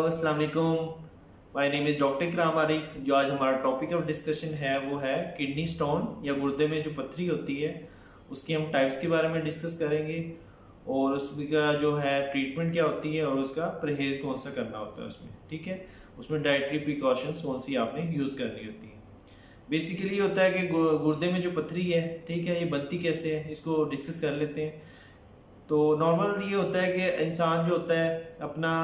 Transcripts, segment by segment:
अस्सलाम वालेकुम। My name is doctor इकराम आरिफ। जो आज हमारा टॉपिक ऑफ डिस्कशन है वो है किडनी स्टोन या गुर्दे में जो पत्थरी होती है उसकी हम टाइप्स के बारे में डिस्कस करेंगे और उसका जो है ट्रीटमेंट क्या होती है और उसका परहेज़ कौन सा करना होता है उसमें, ठीक है। उसमें डाइटरी प्रिकॉशंस कौन सी आपने यूज़ करनी होती है। बेसिकली ये होता है कि गुर्दे में जो पत्थरी है, ठीक है, ये बनती कैसे है इसको डिस्कस कर लेते हैं। तो नॉर्मल ये होता है कि इंसान जो होता है अपना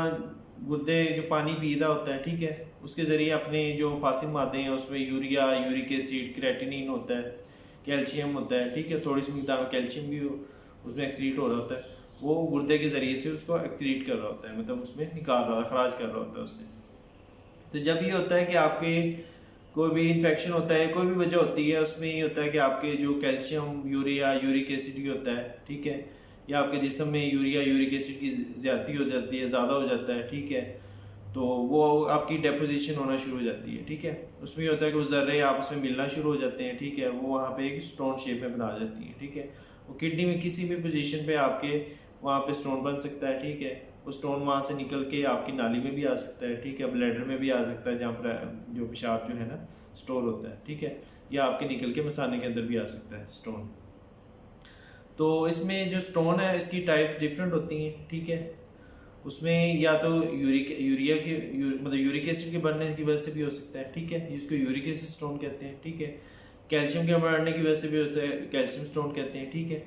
गुर्दे जो पानी पी रहा होता है, ठीक है, उसके ज़रिए अपने जो फासिल मादे हैं उसमें यूरिया, यूरिक एसिड, क्रेटिनिन होता है, कैल्शियम होता है, ठीक है, थोड़ी सी मिकदार में कैल्शियम भी उसमें एक्सक्रीट हो रहा होता है। वो गुर्दे के ज़रिए से उसको एक्सक्रीट कर रहा होता है, मतलब उसमें निकाल रहा है, अखराज कर रहा होता है उससे। तो जब ये होता है कि आपके कोई भी इन्फेक्शन होता है, कोई भी वजह होती है, उसमें ये होता है कि आपके जो कैल्शियम, यूरिया, यूरिक एसिड भी होता है, ठीक है, या आपके जिस्म में यूरिया, यूरिक एसिड की ज़्यादती हो जाती है, ज़्यादा हो जाता है, ठीक है, तो वो आपकी डेपोजिशन होना शुरू हो जाती है, ठीक है। उसमें ये होता है कि वो ज़र्रे आपस में मिलना शुरू हो जाते हैं, ठीक है, वो वहाँ पे एक स्टोन शेप में बना जाती है, ठीक है। वो किडनी में किसी भी पोजीशन पे आपके वहाँ पे स्टोन बन सकता है, ठीक है। वो स्टोन वहाँ से निकल के आपकी नाली में भी आ सकता है, ठीक है, ब्लैडर में भी आ सकता है, जहाँ पर जो पेशाब जो है ना स्टोर होता है, ठीक है, या आपके निकल के मसाने के अंदर भी आ सकता है स्टोन। तो इसमें जो स्टोन है इसकी टाइप्स डिफरेंट होती हैं, ठीक है। उसमें या तो मतलब यूरिक एसिड के बढ़ने की वजह से भी हो सकता है, ठीक है, इसको यूरिक एसिड स्टोन कहते हैं, ठीक है। कैल्शियम के बढ़ने की वजह से भी होता है, कैल्शियम स्टोन कहते हैं, ठीक है।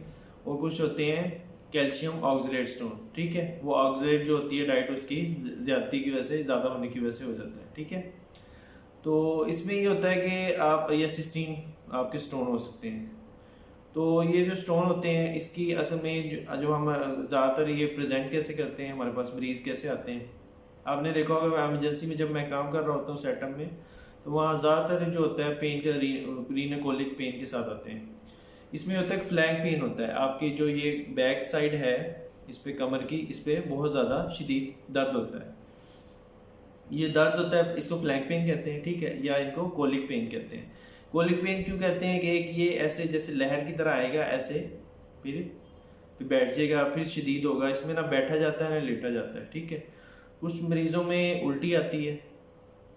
और कुछ होते हैं कैल्शियम ऑक्सलेट स्टोन, ठीक है, वो ऑक्सलेट जो होती है डाइट उसकी ज्यादती की वजह से, ज़्यादा होने की वजह से हो जाता है, ठीक है। तो इसमें ये होता है कि आप या सिस्टीन आपके स्टोन हो सकते हैं। तो ये जो स्टोन होते हैं इसकी असल में जो हम ज़्यादातर ये प्रेजेंट कैसे करते हैं, हमारे पास मरीज़ कैसे आते हैं। आपने देखा होगा एमरजेंसी में जब मैं काम कर रहा होता हूँ सेटअप में, तो वहाँ ज़्यादातर जो होता है पेन का रीनाकोलिक पेन के साथ आते हैं। इसमें होता है फ्लैंक पेन होता है, आपकी जो ये बैक साइड है इस पे कमर की, इस पे बहुत ज़्यादा शदीद दर्द होता है। ये दर्द होता है, इसको फ्लैंक पेन कहते हैं, ठीक है, या इनको कोलिक पेन कहते हैं। कोलिक पेन क्यों कहते हैं कि एक ये ऐसे जैसे लहर की तरह आएगा, ऐसे फिर बैठ जाएगा, फिर शदीद होगा, इसमें ना बैठा जाता है ना लेटा जाता है, ठीक है। कुछ मरीजों में उल्टी आती है,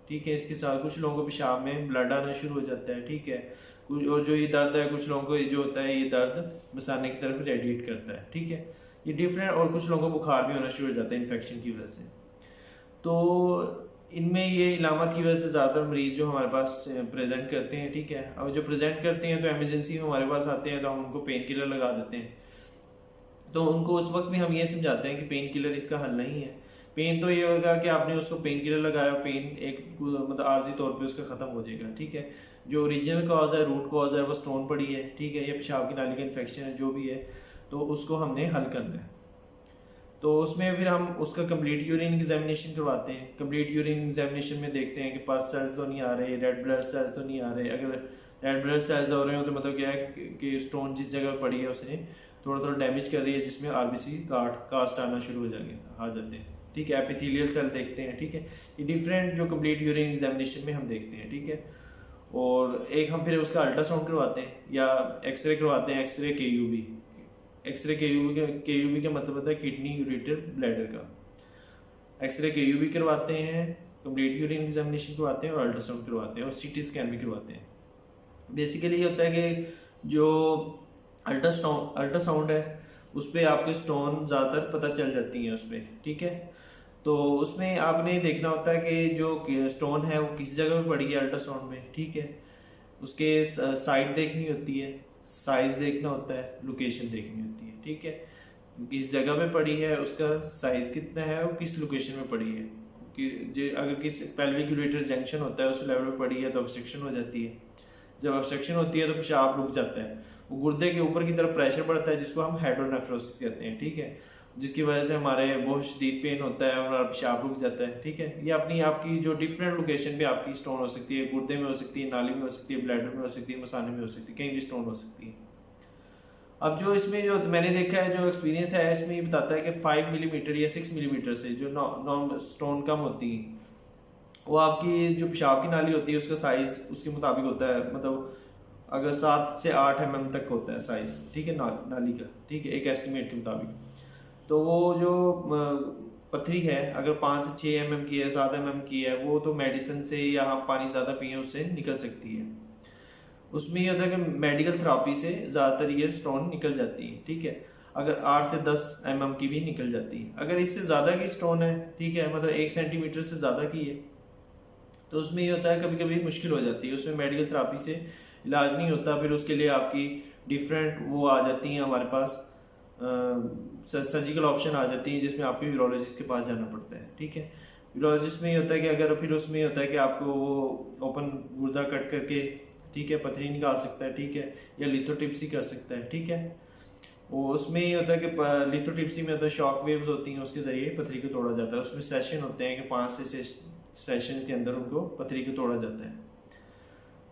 ठीक है, इसके साथ कुछ लोगों को पेशाब में ब्लड आना शुरू हो जाता है, ठीक है। कुछ और जो ये दर्द है, कुछ लोगों को जो होता है ये दर्द मसाने की तरफ रेडिएट करता है, ठीक है, ये डिफरेंट। और कुछ लोगों को बुखार भी होना शुरू हो जाता है इन्फेक्शन की वजह से। तो इनमें ये इलामत की वजह से ज़्यादातर मरीज़ जो हमारे पास प्रेजेंट करते हैं, ठीक है, और जो प्रेजेंट करते हैं तो एमरजेंसी में हमारे पास आते हैं तो हम उनको पेन किलर लगा देते हैं। तो उनको उस वक्त भी हम ये समझाते हैं कि पेन किलर इसका हल नहीं है। पेन तो ये होगा कि आपने उसको पेन किलर लगाया, पेन एक मतलब आर्जी तौर पे उसका ख़त्म हो जाएगा, ठीक है। जो ओरिजिनल कॉज है, रूट कॉज है, वो स्टोन पड़ी है, ठीक है, या पेशाब की नाली का इन्फेक्शन है, जो भी है, तो उसको हमने हल करना है। तो उसमें फिर हम उसका कंप्लीट यूरिन एग्जामिनेशन करवाते हैं। कंप्लीट यूरिन एग्जामिनेशन में देखते हैं कि पस सेल्स तो नहीं आ रहे, रेड ब्लड सेल्स तो नहीं आ रहे। अगर रेड ब्लड सेल्स हो रहे हो तो मतलब क्या है कि स्टोन जिस जगह पड़ी है उसने थोड़ा थोड़ा डैमेज कर रही है, जिसमें आरबीसी कास्ट आना शुरू हो आ जाते हैं, ठीक है। एपिथेलियल सेल देखते हैं, ठीक है। ये डिफरेंट जो कंप्लीट यूरिन एग्जामिनेशन में हम देखते हैं, ठीक है। और एक हम फिर उसका अल्ट्रासाउंड करवाते हैं या एक्सरे करवाते हैं, एक्सरे KUB। एक्सरे KUB का मतलब होता है किडनी यूरेटर ब्लैडर का। एक्सरे KUB करवाते हैं, कंप्लीट यूरिन एग्जामिनेशन करवाते हैं और अल्ट्रासाउंड करवाते हैं और CT स्कैन भी करवाते हैं। बेसिकली ये होता है कि जो अल्ट्रासाउंड है उस पर आपके स्टोन ज़्यादातर पता चल जाती हैं उस पर, ठीक है। तो उसमें आपने देखना होता है कि जो स्टोन है वो किस जगह पे पड़ी है अल्ट्रासाउंड में, ठीक है। उसके साइड देखनी होती है, साइज देखना होता है, लोकेशन देखनी होती है, ठीक है। किस जगह पे पड़ी है, उसका साइज कितना है और किस लोकेशन में पड़ी है। कि अगर किस पेल्विक यूरेटर जंक्शन होता है उस लेवल पे पड़ी है तो ऑब्स्ट्रक्शन हो जाती है। जब ऑब्स्ट्रक्शन होती है तो पेशाब रुक जाता है, वो गुर्दे के ऊपर की तरफ प्रेशर बढ़ता है, जिसको हम हेड्रोनेफ्रोसिस कहते हैं, ठीक है, जिसकी वजह से हमारे बहुत शदीद पेन होता है और पेशाब रुक जाता है, ठीक है। ये अपनी आपकी जो डिफरेंट लोकेशन पे आपकी स्टोन हो सकती है, गुर्दे में हो सकती है, नाली में हो सकती है, ब्लैडर में हो सकती है, मसाने में हो सकती है, कहीं भी स्टोन हो सकती है। अब जो इसमें जो मैंने देखा है, जो एक्सपीरियंस है, इसमें ये बताता है कि 5 मिलीमीटर या 6 मिलीमीटर से जो नॉन स्टोन कम होती है, वो आपकी जो पेशाब की नाली होती है उसका साइज उसके मुताबिक होता है। मतलब अगर 7 से 8 mm तक होता है साइज, ठीक है, नाली का, ठीक है, एक एस्टिमेट के मुताबिक। तो वो जो पथरी है अगर 5 से 6 mm की है, 7 mm की है, वो तो मेडिसिन से या हम पानी ज़्यादा पिए उससे निकल सकती है। उसमें ये होता है कि मेडिकल थेरापी से ज़्यादातर ये स्टोन निकल जाती है, ठीक है। अगर 8 से 10 mm की भी निकल जाती है। अगर इससे ज़्यादा की स्टोन है, ठीक है, मतलब 1 सेंटीमीटर से ज़्यादा की है, तो उसमें ये होता है कभी कभी मुश्किल हो जाती है, उसमें मेडिकल थेरापी से इलाज नहीं होता। फिर उसके लिए आपकी डिफरेंट वो आ जाती हैं हमारे पास, सर्जिकल ऑप्शन आ जाती हैं, जिसमें आपको यूरोलॉजिस्ट के पास जाना पड़ता है, ठीक है। यूरोलॉजिस्ट में ये होता है कि अगर फिर उसमें ये होता है कि आपको वो ओपन गुर्दा कट करके, ठीक है, पथरी निकाल सकता है, ठीक है, या लिथोट्रिप्सी कर सकता है, ठीक है। वो उसमें ये होता है कि लिथोट्रिप्सी में होता है शॉक वेव्स होती हैं, उसके ज़रिए पथरी को तोड़ा जाता है। उसमें सेशन होते हैं कि 5 से 6 सेशन के अंदर उनको पथरी को तोड़ा जाता है।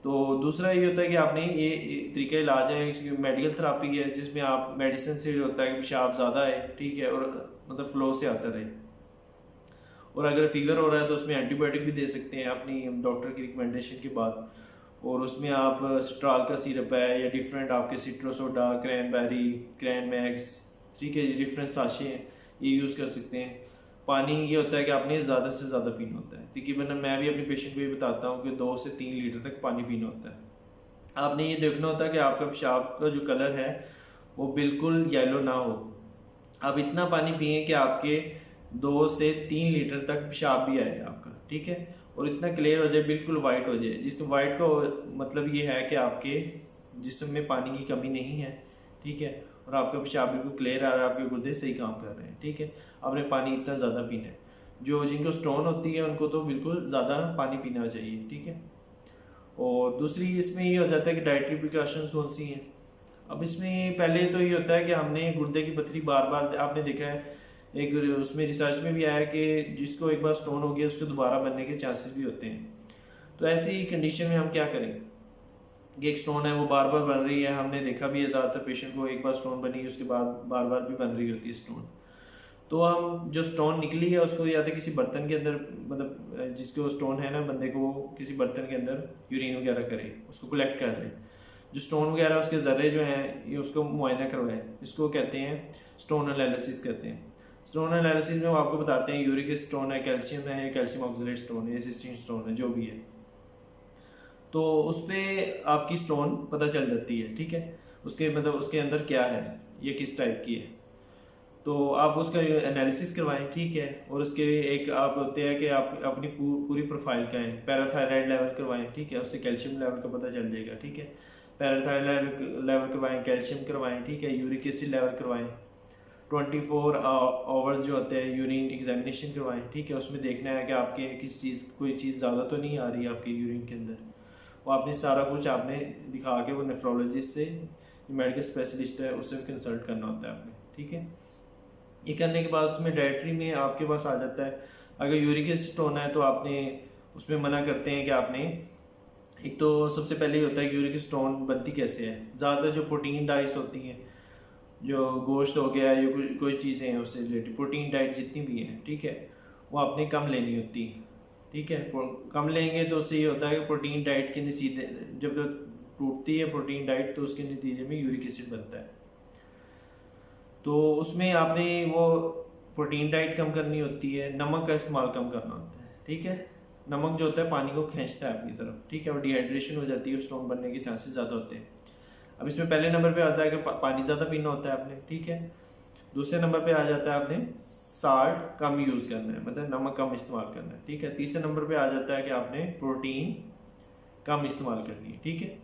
तो दूसरा ये होता है कि आपने ये तरीका इलाज है, मेडिकल थेरापी है, जिसमें आप मेडिसिन से होता है कि पेशाब ज़्यादा है, ठीक है, और मतलब फ्लो से आता रहे। और अगर फीवर हो रहा है तो उसमें एंटीबायोटिक भी दे सकते हैं अपनी डॉक्टर की रिकमेंडेशन के बाद। और उसमें आप स्ट्राल का सिरप है या डिफरेंट आपके सिट्रोसोडा, क्रैनबेरी, क्रैन मैक्स, ठीक है, डिफरेंट साशे हैं, ये यूज़ कर सकते हैं। पानी ये होता है कि आपने ज़्यादा से ज़्यादा पीना होता है, तकरीबन मैं भी अपने पेशेंट को ये बताता हूँ कि 2 से 3 लीटर तक पानी पीना होता है। आपने ये देखना होता है कि आपका पेशाब का जो कलर है वो बिल्कुल येलो ना हो। आप इतना पानी पिए कि आपके 2 से 3 लीटर तक पेशाब भी आए आपका, ठीक है, और इतना क्लियर हो जाए, बिल्कुल वाइट हो जाए। जिसमें वाइट का मतलब ये है कि आपके जिस्म में पानी की कमी नहीं है, ठीक है, और आपका पेशाब बिल्कुल क्लियर आ रहा है, आपके गुर्दे सही काम कर रहे हैं, ठीक है। आपने पानी इतना ज़्यादा पीना है। जो जिनको स्टोन होती है उनको तो बिल्कुल ज़्यादा पानी पीना चाहिए, ठीक है। और दूसरी इसमें ये हो जाता है कि डाइटरी प्रिकॉशंस कौन सी हैं। अब इसमें पहले तो ये होता है कि हमने गुर्दे की पथरी बार बार, आपने देखा है एक उसमें रिसर्च में भी आया कि जिसको एक बार स्टोन हो गया उसको दोबारा बनने के चांसेस भी होते हैं। तो ऐसी कंडीशन में हम क्या करें कि एक स्टोन है वो बार बार बन रही है, हमने देखा भी है ज़्यादातर पेशेंट को एक बार स्टोन बनी उसके बाद बार बार भी बन रही होती है स्टोन। तो हम जो स्टोन निकली है उसको या तो किसी बर्तन के अंदर, मतलब जिसको स्टोन है ना बंदे को, वो किसी बर्तन के अंदर यूरिन वगैरह करे, उसको कलेक्ट कर ले। जो स्टोन वगैरह उसके ज़र्रे जो हैं ये उसको मुआयना करवाए, इसको कहते हैं स्टोन एनालिसिस कहते हैं। स्टोन एनालिसिस में वो आपको बताते हैं यूरिक स्टोन है, कैल्शियम है, कैल्शियम ऑक्सलेट स्टोन है, सिस्टीन स्टोन है, जो भी है। तो उस पर आपकी स्टोन पता चल जाती है, ठीक है, उसके मतलब उसके अंदर क्या है, ये किस टाइप की है। तो आप उसका एनालिसिस करवाएं, ठीक है, और उसके एक आप होते हैं कि आप अपनी पूरी प्रोफाइल का है, पैराथायराइड लेवल करवाएं, ठीक है, उससे कैल्शियम लेवल का पता चल जाएगा, ठीक है। पैराथायराइड लेवल करवाएं, कैल्शियम करवाएं, ठीक है, यूरिक एसिड लेवल करवाएं, 24 आवर्स जो होते हैं यूरिन एग्जामिनेशन करवाएं, ठीक है, उसमें देखना है कि आपके किसी चीज़ कोई चीज़ ज़्यादा तो नहीं आ रही है आपके यूरिन के अंदर। वो आपने सारा कुछ आपने दिखा के वो नेफ्रोलॉजिस्ट से, मेडिकल स्पेशलिस्ट है, उससे कंसल्ट करना होता है आपने, ठीक है। ये करने के बाद उसमें डाइटरी में आपके पास आ जाता है, अगर यूरिक एसिड स्टोन है तो आपने उसमें मना करते हैं कि आपने, एक तो सबसे पहले ये होता है कि यूरिक स्टोन बनती कैसे है। ज़्यादातर जो प्रोटीन डाइट्स होती हैं, जो गोश्त हो गया या कोई चीज़ें हैं उससे रिलेटेड, प्रोटीन डाइट जितनी भी हैं, ठीक है, वो आपने कम लेनी होती है, ठीक है। कम लेंगे तो उससे ये होता है कि प्रोटीन डाइट के नतीजे जब टूटती है प्रोटीन डाइट तो उसके नतीजे में यूरिक एसिड बनता है। तो उसमें आपने वो प्रोटीन डाइट कम करनी होती है, नमक का इस्तेमाल कम करना होता है, ठीक है। नमक जो होता है पानी को खींचता है अपनी तरफ, ठीक है, और डिहाइड्रेशन हो जाती है, स्टोन बनने के चांसेस ज़्यादा होते हैं। अब इसमें पहले नंबर पे आता है कि पानी ज़्यादा पीना होता है आपने, ठीक है। दूसरे नंबर पे आ जाता है आपने साल्ट कम यूज़ करना है, मतलब नमक कम इस्तेमाल करना है, ठीक है। तीसरे नंबर पे आ जाता है कि आपने प्रोटीन कम इस्तेमाल करनी है, ठीक है।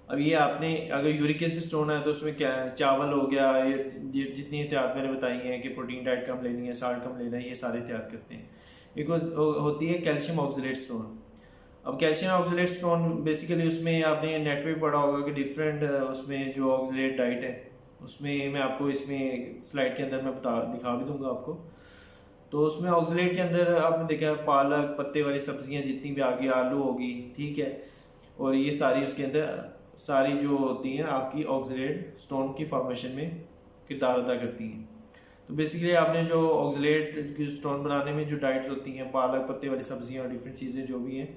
अब ये आपने अगर यूरिक एसिड स्टोन है तो उसमें क्या चावल हो गया, ये जितनी एहतियात मैंने बताई हैं कि प्रोटीन डाइट कम लेनी है, साल्ट कम लेना है, ये सारे एहतियात करते हैं। एक होती है कैल्शियम ऑक्सलेट स्टोन। अब कैल्शियम ऑक्सलेट स्टोन बेसिकली उसमें आपने नेट पे पढ़ा होगा कि डिफरेंट उसमें जो ऑक्सलेट डाइट है, उसमें मैं आपको इसमें स्लाइड के अंदर मैं दिखा भी दूंगा आपको। तो उसमें ऑक्सलेट के अंदर आपने देखा पालक, पत्ते वाली सब्जियां जितनी भी आ गई, आलू होगी, ठीक है, और ये सारी उसके अंदर सारी जो होती हैं आपकी ऑक्सलेट स्टोन की फॉर्मेशन में किरदार अदा करती हैं। तो बेसिकली आपने जो ऑक्सलेट की स्टोन बनाने में जो डाइट्स होती हैं, पालक, पत्ते वाली सब्जियां और डिफरेंट चीज़ें जो भी हैं,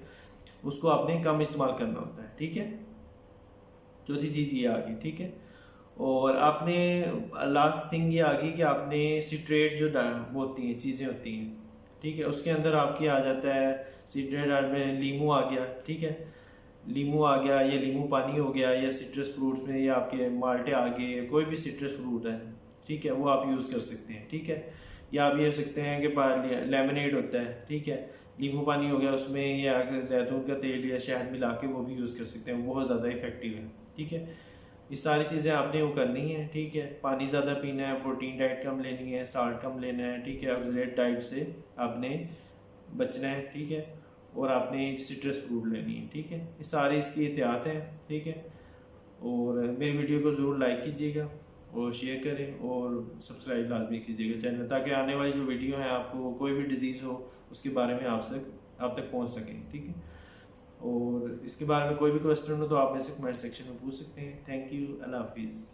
उसको आपने कम इस्तेमाल करना होता है, ठीक है। चौथी चीज़ ये आ गई, ठीक है। और आपने लास्ट थिंग ये आ गई कि आपने सिट्रेट जो वो होती हैं चीज़ें होती हैं, ठीक है, उसके अंदर आपके आ जाता है सिट्रेट में लीमू आ गया, ठीक है, लीमू आ गया या लीमू पानी हो गया, या सिट्रस फ्रूट्स में या आपके माल्टे आ गए, कोई भी सिट्रस फ्रूट है, ठीक है, वो आप यूज़ कर सकते हैं, ठीक है। या आप ये हो सकते हैं कि लेमनेड होता है, ठीक है, नींबू पानी हो गया, उसमें या जैतून का तेल या शहद मिला के वो भी यूज़ कर सकते हैं, बहुत ज़्यादा इफेक्टिव है, ठीक है। ये सारी चीज़ें आपने वो करनी है, ठीक है। पानी ज़्यादा पीना है, प्रोटीन डाइट कम लेनी है, साल्ट कम लेना है, ठीक है, ऑक्सीडेंट डाइट से आपने बचना है, ठीक है, और आपने सिट्रस फ्रूट लेनी है, ठीक है। ये सारी इसकी एहतियात हैं, ठीक है। और मेरी वीडियो को ज़रूर लाइक कीजिएगा और शेयर करें और सब्सक्राइब लाजमी कीजिएगा चैनल, ताकि आने वाली जो वीडियो है आपको कोई भी डिज़ीज़ हो उसके बारे में आप तक पहुंच सकें, ठीक है। और इसके बारे में कोई भी क्वेश्चन हो तो आप मेरे से कमेंट सेक्शन में पूछ सकते हैं। थैंक यू, अल्लाह हाफिज़।